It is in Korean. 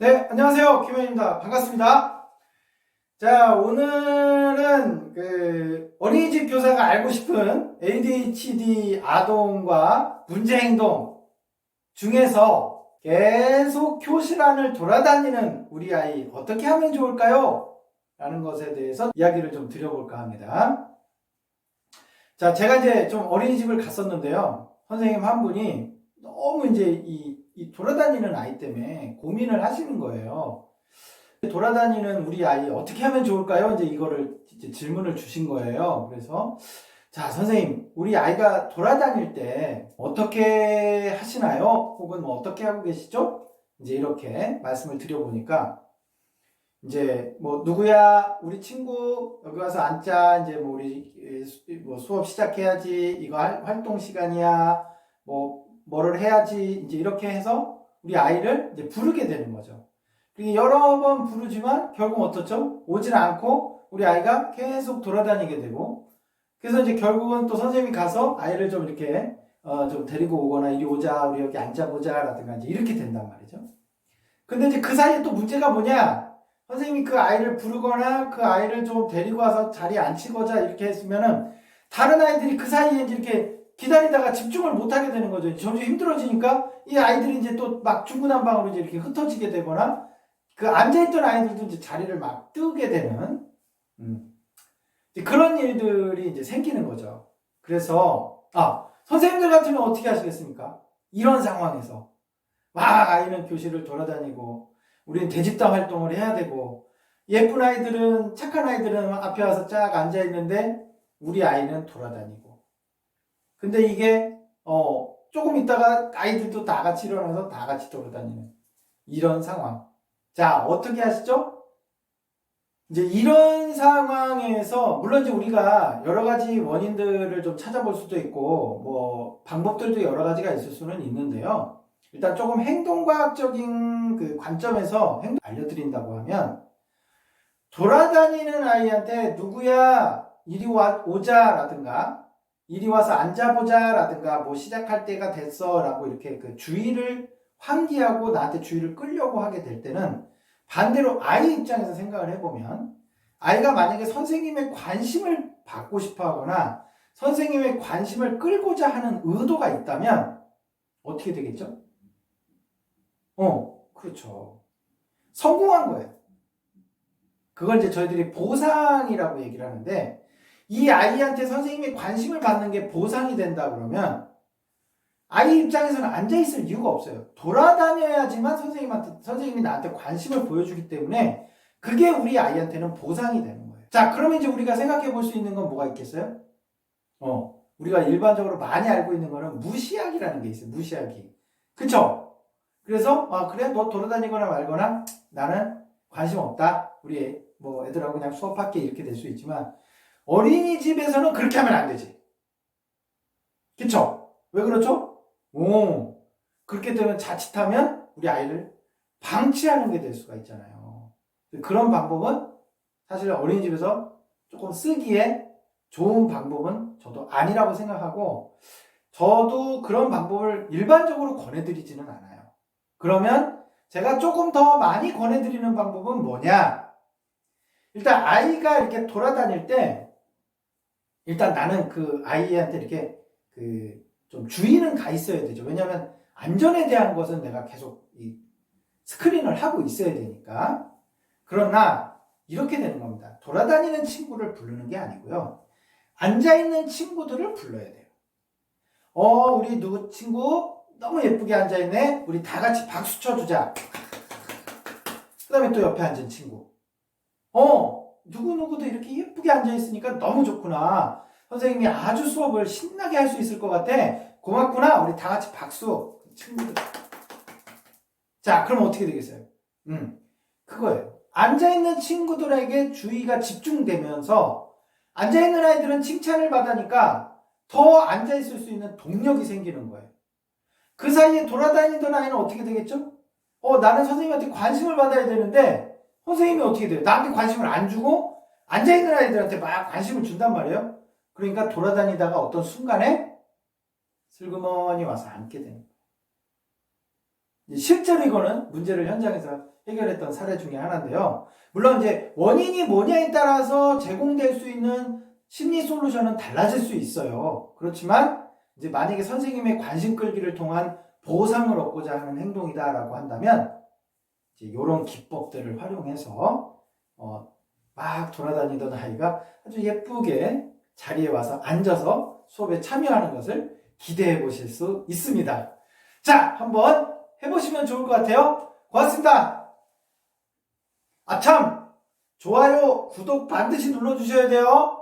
네, 안녕하세요. 김현입니다. 반갑습니다. 자, 오늘은 어린이집 교사가 알고 싶은 ADHD 아동과 문제행동 중에서 계속 교실 안을 돌아다니는 우리 아이 어떻게 하면 좋을까요? 라는 것에 대해서 이야기를 좀 드려볼까 합니다. 자, 제가 이제 좀 어린이집을 갔었는데요. 선생님 한 분이 너무 이제 이 돌아다니는 아이 때문에 고민을 하시는 거예요. 돌아다니는 우리 아이 어떻게 하면 좋을까요? 이제 이거를 이제 질문을 주신 거예요. 그래서 자, 선생님, 우리 아이가 돌아다닐 때 어떻게 하시나요? 혹은 뭐 어떻게 하고 계시죠? 이제 이렇게 말씀을 드려보니까 이제 뭐 누구야 우리 친구 여기 와서 앉자 이제 뭐 우리 뭐 수업 시작해야지 이거 활동 시간이야 뭐를 해야지 이제 이렇게 해서 우리 아이를 이제 부르게 되는 거죠. 그리고 여러 번 부르지만 결국 어떻죠? 오질 않고 우리 아이가 계속 돌아다니게 되고 그래서 이제 결국은 또 선생님이 가서 아이를 좀 이렇게 좀 데리고 오거나 이리 오자 우리 여기 앉아보자 라든가 이제 이렇게 된단 말이죠. 근데 이제 그 사이에 또 문제가 뭐냐? 선생님이 그 아이를 부르거나 그 아이를 좀 데리고 와서 자리에 앉히고자 이렇게 했으면은 다른 아이들이 그 사이에 이제 이렇게 기다리다가 집중을 못하게 되는 거죠. 점점 힘들어지니까 이 아이들이 이제 또 막 중구난방으로 이제 이렇게 흩어지게 되거나 그 앉아있던 아이들도 이제 자리를 막 뜨게 되는 그런 일들이 이제 생기는 거죠. 그래서 선생님들 같으면 어떻게 하시겠습니까? 이런 상황에서 막 아이는 교실을 돌아다니고 우리는 대집단 활동을 해야 되고 예쁜 아이들은 착한 아이들은 앞에 와서 쫙 앉아 있는데 우리 아이는 돌아다니고 근데 이게 조금 있다가 아이들도 다 같이 일어나서 다 같이 돌아다니는 이런 상황. 자, 어떻게 하시죠? 이제 이런 상황에서 물론 이제 우리가 여러 가지 원인들을 좀 찾아볼 수도 있고 뭐 방법들도 여러 가지가 있을 수는 있는데요. 일단 조금 행동과학적인 그 관점에서 행동 알려드린다고 하면 돌아다니는 아이한테 누구야 이리 오자 라든가 이리 와서 앉아보자 라든가 뭐 시작할 때가 됐어 라고 이렇게 그 주의를 환기하고 나한테 주의를 끌려고 하게 될 때는 반대로 아이 입장에서 생각을 해보면 아이가 만약에 선생님의 관심을 받고 싶어 하거나 선생님의 관심을 끌고자 하는 의도가 있다면 어떻게 되겠죠? 그렇죠. 성공한 거예요. 그걸 이제 저희들이 보상이라고 얘기를 하는데 이 아이한테 선생님의 관심을 받는 게 보상이 된다 그러면 아이 입장에서는 앉아있을 이유가 없어요. 돌아다녀야지만 선생님이 나한테 관심을 보여주기 때문에 그게 우리 아이한테는 보상이 되는 거예요. 자, 그러면 이제 우리가 생각해 볼 수 있는 건 뭐가 있겠어요? 우리가 일반적으로 많이 알고 있는 거는 무시하기라는 게 있어요. 무시하기. 그쵸? 그래서, 그래, 너 돌아다니거나 말거나 나는 관심 없다. 우리 뭐 애들하고 그냥 수업할게 이렇게 될 수 있지만 어린이집에서는 그렇게 하면 안 되지. 그쵸? 왜 그렇죠? 그렇게 되면 자칫하면 우리 아이를 방치하는 게 될 수가 있잖아요. 그런 방법은 사실 어린이집에서 조금 쓰기에 좋은 방법은 저도 아니라고 생각하고 저도 그런 방법을 일반적으로 권해드리지는 않아요. 그러면 제가 조금 더 많이 권해드리는 방법은 뭐냐? 일단 아이가 이렇게 돌아다닐 때 일단 나는 그 아이한테 이렇게 좀 주의는 가 있어야 되죠. 왜냐하면 안전에 대한 것은 내가 계속 이 스크린을 하고 있어야 되니까. 그러나 이렇게 되는 겁니다. 돌아다니는 친구를 부르는 게 아니고요. 앉아있는 친구들을 불러야 돼요. 우리 누구 친구 너무 예쁘게 앉아있네. 우리 다 같이 박수 쳐주자. 그 다음에 또 옆에 앉은 친구. 누구누구도 이렇게 예쁘게 앉아있으니까 너무 좋구나. 선생님이 아주 수업을 신나게 할 수 있을 것 같아. 고맙구나. 우리 다 같이 박수. 친구들. 자, 그럼 어떻게 되겠어요? 그거예요. 앉아있는 친구들에게 주의가 집중되면서 앉아있는 아이들은 칭찬을 받으니까 더 앉아있을 수 있는 동력이 생기는 거예요. 그 사이에 돌아다니던 아이는 어떻게 되겠죠? 나는 선생님한테 관심을 받아야 되는데 선생님이 어떻게 돼요? 나한테 관심을 안 주고 앉아있는 아이들한테 막 관심을 준단 말이에요. 그러니까 돌아다니다가 어떤 순간에 슬그머니 와서 앉게 되는 거예요. 실제로 이거는 문제를 현장에서 해결했던 사례 중에 하나인데요. 물론 이제 원인이 뭐냐에 따라서 제공될 수 있는 심리 솔루션은 달라질 수 있어요. 그렇지만 이제 만약에 선생님의 관심 끌기를 통한 보상을 얻고자 하는 행동이다라고 한다면 이제 이런 기법들을 활용해서 막 돌아다니던 아이가 아주 예쁘게 자리에 와서 앉아서 수업에 참여하는 것을 기대해 보실 수 있습니다. 자, 한번 해보시면 좋을 것 같아요. 고맙습니다. 아참! 좋아요, 구독 반드시 눌러주셔야 돼요.